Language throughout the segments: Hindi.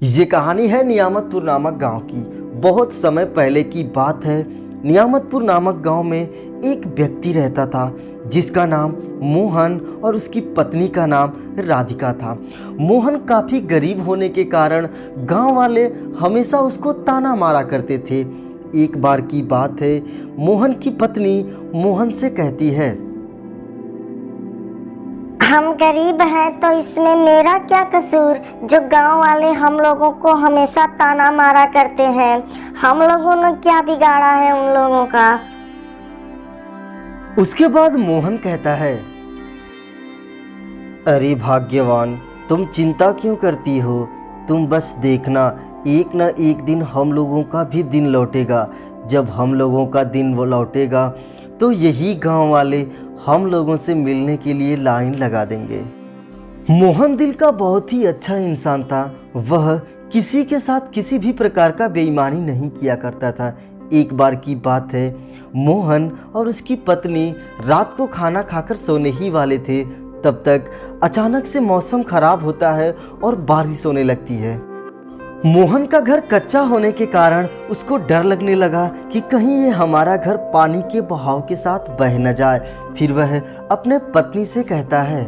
ये कहानी है नियामतपुर नामक गांव की। बहुत समय पहले की बात है। नियामतपुर नामक गांव में एक व्यक्ति रहता था जिसका नाम मोहन और उसकी पत्नी का नाम राधिका था। मोहन काफ़ी गरीब होने के कारण गांव वाले हमेशा उसको ताना मारा करते थे। एक बार की बात है, मोहन की पत्नी मोहन से कहती है, हम गरीब हैं तो इसमें मेरा क्या कसूर जो गांव वाले हम लोगों को हमेशा ताना मारा करते हैं। हम लोगों ने क्या बिगाड़ा है उन लोगों का। उसके बाद मोहन कहता है, अरे भाग्यवान, तुम चिंता क्यों करती हो? तुम बस देखना, एक न एक दिन हम लोगों का भी दिन लौटेगा। जब हम लोगों का दिन वो लौटेगा तो यही गांव वाले हम लोगों से मिलने के लिए लाइन लगा देंगे। मोहन दिल का बहुत ही अच्छा इंसान था। वह किसी के साथ किसी भी प्रकार का बेईमानी नहीं किया करता था। एक बार की बात है, मोहन और उसकी पत्नी रात को खाना खाकर सोने ही वाले थे। तब तक अचानक से मौसम खराब होता है और बारिश होने लगती है। मोहन का घर कच्चा होने के कारण उसको डर लगने लगा कि कहीं ये हमारा घर पानी के बहाव के साथ बह न जाए। फिर वह अपने पत्नी से कहता है,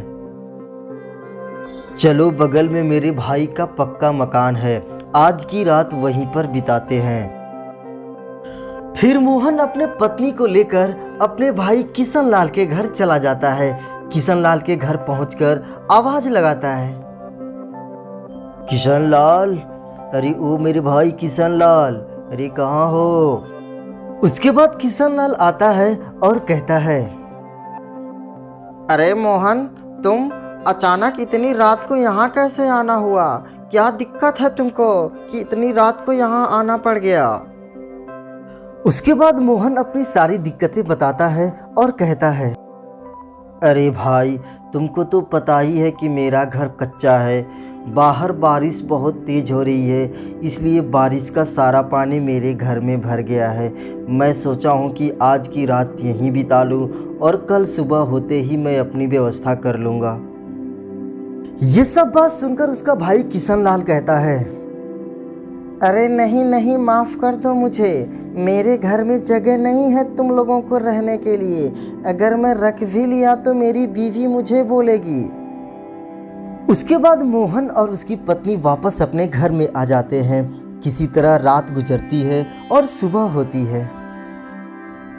चलो बगल में मेरे भाई का पक्का मकान है, आज की रात वहीं पर बिताते हैं। फिर मोहन अपने पत्नी को लेकर अपने भाई किशन लाल के घर चला जाता है। किशन लाल के घर पहुंचकर आवाज लगाता है, किशन लाल, अरे ओ मेरे भाई किशन लाल, अरे कहाँ हो? उसके बाद किशन लाल आता है और कहता है, अरे मोहन, तुम अचानक इतनी रात को यहाँ कैसे आना हुआ? क्या दिक्कत है तुमको कि इतनी रात को यहाँ आना पड़ गया? उसके बाद मोहन अपनी सारी दिक्कतें बताता है और कहता है, अरे भाई, तुमको तो पता ही है कि मेरा घर कच्चा है। बाहर बारिश बहुत तेज़ हो रही है, इसलिए बारिश का सारा पानी मेरे घर में भर गया है। मैं सोचा हूँ कि आज की रात यहीं बिता लूँ और कल सुबह होते ही मैं अपनी व्यवस्था कर लूँगा। ये सब बात सुनकर उसका भाई किशन लाल कहता है, अरे नहीं नहीं, माफ़ कर दो मुझे, मेरे घर में जगह नहीं है तुम लोगों को रहने के लिए। अगर मैं रख भी लिया तो मेरी बीवी मुझे बोलेगी। उसके बाद मोहन और उसकी पत्नी वापस अपने घर में आ जाते हैं। किसी तरह रात गुजरती है और सुबह होती है।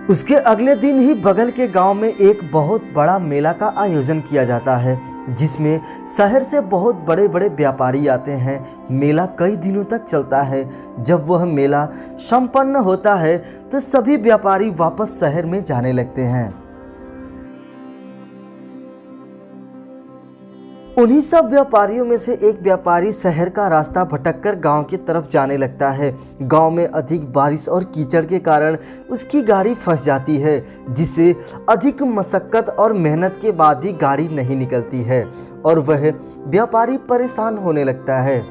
उसके अगले दिन ही बगल के गांव में एक बहुत बड़ा मेला का आयोजन किया जाता है, जिसमें शहर से बहुत बड़े बड़े व्यापारी आते हैं। मेला कई दिनों तक चलता है। जब वह मेला संपन्न होता है तो सभी व्यापारी वापस शहर में जाने लगते हैं। उन्हीं सब व्यापारियों में से एक व्यापारी शहर का रास्ता भटककर गांव की तरफ जाने लगता है। गांव में अधिक बारिश और कीचड़ के कारण उसकी गाड़ी फंस जाती है, जिससे अधिक मशक्कत और मेहनत के बाद भी गाड़ी नहीं निकलती है और वह व्यापारी परेशान होने लगता है।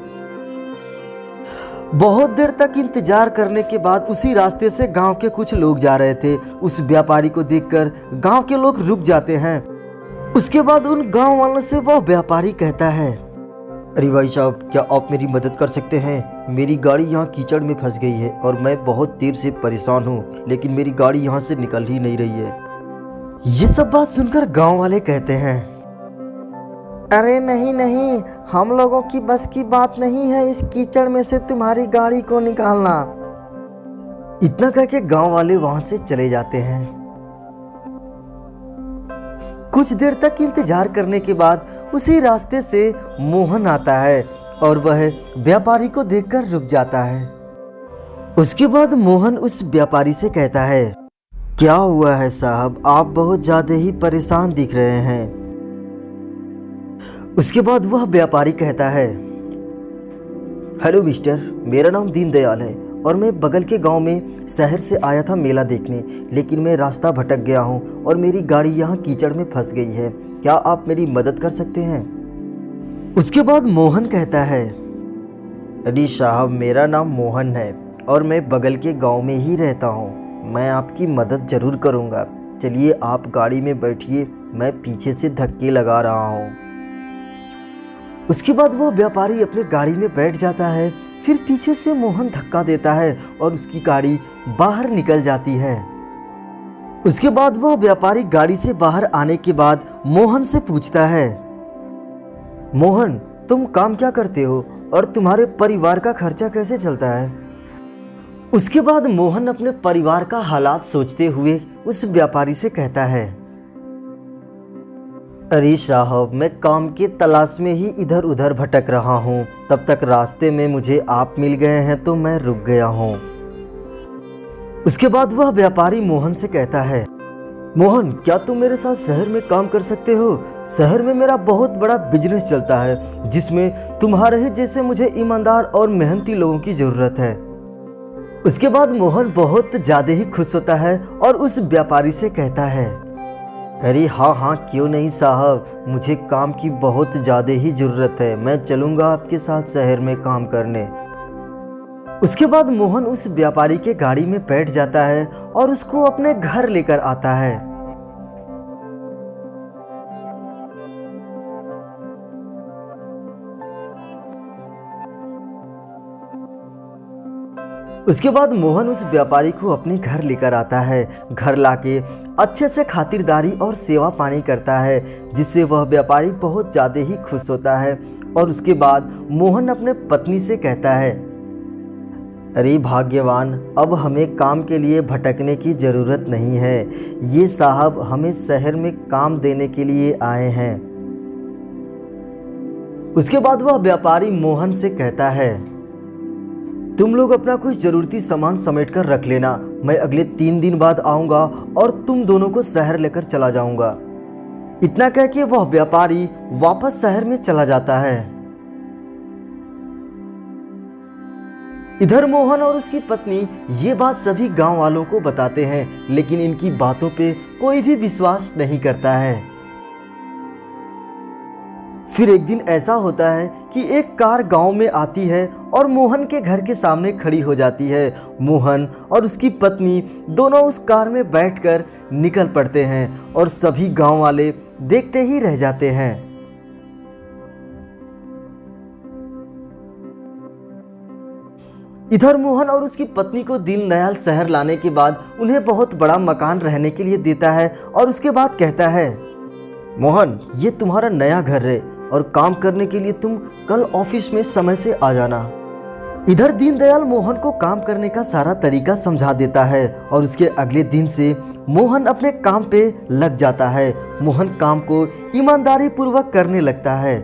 बहुत देर तक इंतजार करने के बाद उसी रास्ते से गांव के कुछ लोग जा रहे थे। उस व्यापारी को देखकर गांव के लोग रुक जाते हैं। उसके बाद उन गांव वालों से वह व्यापारी कहता है, अरे भाई साहब, क्या आप मेरी मदद कर सकते हैं? मेरी गाड़ी यहाँ कीचड़ में फंस गई है और मैं बहुत देर से परेशान हूँ, लेकिन मेरी गाड़ी यहाँ से निकल ही नहीं रही है। ये सब बात सुनकर गांव वाले कहते हैं, अरे नहीं नहीं, हम लोगों की बस की बात नहीं है इस कीचड़ में से तुम्हारी गाड़ी को निकालना। इतना कहके गांव वाले वहां से चले जाते हैं। कुछ देर तक इंतजार करने के बाद उसी रास्ते से मोहन आता है और वह व्यापारी को देखकर रुक जाता है। उसके बाद मोहन उस व्यापारी से कहता है, क्या हुआ है साहब, आप बहुत ज्यादा ही परेशान दिख रहे हैं। उसके बाद वह व्यापारी कहता है, हेलो मिस्टर, मेरा नाम दीनदयाल है और मैं बगल के गांव में शहर से आया था मेला देखने, लेकिन मैं रास्ता भटक गया हूं और मेरी गाड़ी यहां कीचड़ में फंस गई है। क्या आप मेरी मदद कर सकते हैं? उसके बाद मोहन कहता है, अरे साहब, मेरा नाम मोहन है और मैं बगल के गांव में ही रहता हूं। मैं आपकी मदद ज़रूर करूंगा। चलिए आप गाड़ी में बैठिए, मैं पीछे से धक्के लगा रहा हूं। उसके बाद वह व्यापारी अपने गाड़ी में बैठ जाता है। फिर पीछे से मोहन धक्का देता है और उसकी गाड़ी बाहर निकल जाती है। उसके बाद वह व्यापारी गाड़ी से बाहर आने के बाद मोहन से पूछता है, मोहन तुम काम क्या करते हो और तुम्हारे परिवार का खर्चा कैसे चलता है? उसके बाद मोहन अपने परिवार का हालात सोचते हुए उस व्यापारी से कहता है, अरे साहब, मैं काम की तलाश में ही इधर उधर भटक रहा हूँ। तब तक रास्ते में मुझे आप मिल गए हैं तो मैं रुक गया हूँ। उसके बाद वह व्यापारी मोहन से कहता है, मोहन क्या तुम मेरे साथ शहर में काम कर सकते हो? शहर में मेरा बहुत बड़ा बिजनेस चलता है जिसमें तुम्हारे ही जैसे मुझे ईमानदार और मेहनती लोगों की ज़रूरत है। उसके बाद मोहन बहुत ज़्यादा ही खुश होता है और उस व्यापारी से कहता है, अरे हाँ क्यों नहीं साहब, मुझे काम की बहुत ज़्यादा ही ज़रूरत है, मैं चलूँगा आपके साथ शहर में काम करने। उसके बाद मोहन उस व्यापारी के गाड़ी में बैठ जाता है और उसको अपने घर लेकर आता है। उसके बाद मोहन उस व्यापारी को अपने घर लेकर आता है। घर लाके अच्छे से खातिरदारी और सेवा पानी करता है जिससे वह व्यापारी बहुत ज़्यादा ही खुश होता है। और उसके बाद मोहन अपने पत्नी से कहता है, अरे भाग्यवान, अब हमें काम के लिए भटकने की ज़रूरत नहीं है, ये साहब हमें शहर में काम देने के लिए आए हैं। उसके बाद वह व्यापारी मोहन से कहता है, तुम लोग अपना कुछ ज़रूरती सामान समेट कर रख लेना, मैं अगले 3 दिन बाद आऊँगा और तुम दोनों को शहर लेकर चला जाऊँगा। इतना कह के वह व्यापारी वापस शहर में चला जाता है। इधर मोहन और उसकी पत्नी ये बात सभी गांव वालों को बताते हैं, लेकिन इनकी बातों पे कोई भी विश्वास नहीं करता है। फिर एक दिन ऐसा होता है कि एक कार गांव में आती है और मोहन के घर के सामने खड़ी हो जाती है। मोहन और उसकी पत्नी दोनों उस कार में बैठकर निकल पड़ते हैं और सभी गांव वाले देखते ही रह जाते हैं। इधर मोहन और उसकी पत्नी को दीनदयाल शहर लाने के बाद उन्हें बहुत बड़ा मकान रहने के लिए देता है और उसके बाद कहता है, मोहन ये तुम्हारा नया घर है और काम करने के लिए तुम कल ऑफिस में समय से आ जाना। इधर दीनदयाल मोहन को काम करने का सारा तरीका समझा देता है और उसके अगले दिन से मोहन अपने काम पे लग जाता है। मोहन काम को ईमानदारी पूर्वक करने लगता है।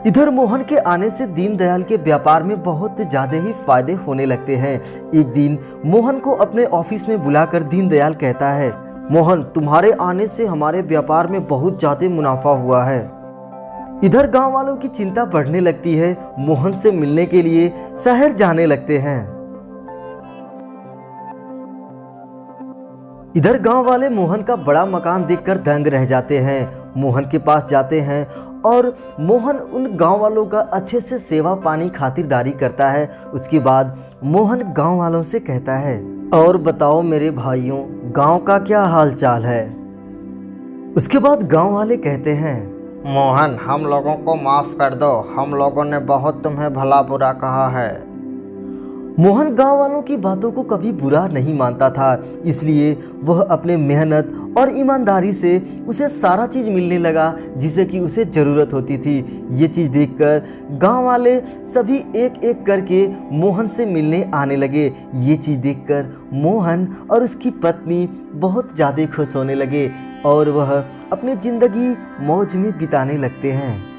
इधर मोहन के आने से दीनदयाल के व्यापार में बहुत ज़्यादा ही फायदे होने लगते हैं। एक दिन मोहन को अपने ऑफिस में बुलाकर दीनदयाल कहता है, मोहन तुम्हारे आने से हमारे व्यापार में बहुत ज़्यादा मुनाफा हुआ है। इधर गांव वालों की चिंता बढ़ने लगती है। मोहन से मिलने के लिए शहर जाने लगते हैं। इधर गांव वाले मोहन का बड़ा मकान देखकर दंग रह जाते हैं। मोहन के पास जाते हैं और मोहन उन गांव वालों का अच्छे से सेवा पानी खातिरदारी करता है। उसके बाद मोहन गांव वालों से कहता है, और बताओ मेरे भाइयों, गांव का क्या हाल चाल है? उसके बाद गांव वाले कहते हैं, मोहन हम लोगों को माफ़ कर दो, हम लोगों ने बहुत तुम्हें भला बुरा कहा है। मोहन गांव वालों की बातों को कभी बुरा नहीं मानता था, इसलिए वह अपने मेहनत और ईमानदारी से उसे सारा चीज़ मिलने लगा जिसे कि उसे ज़रूरत होती थी। ये चीज़ देखकर गांव वाले सभी एक एक करके मोहन से मिलने आने लगे। ये चीज़ देखकर मोहन और उसकी पत्नी बहुत ज़्यादा खुश होने लगे और वह अपनी ज़िंदगी मौज में बिताने लगते हैं।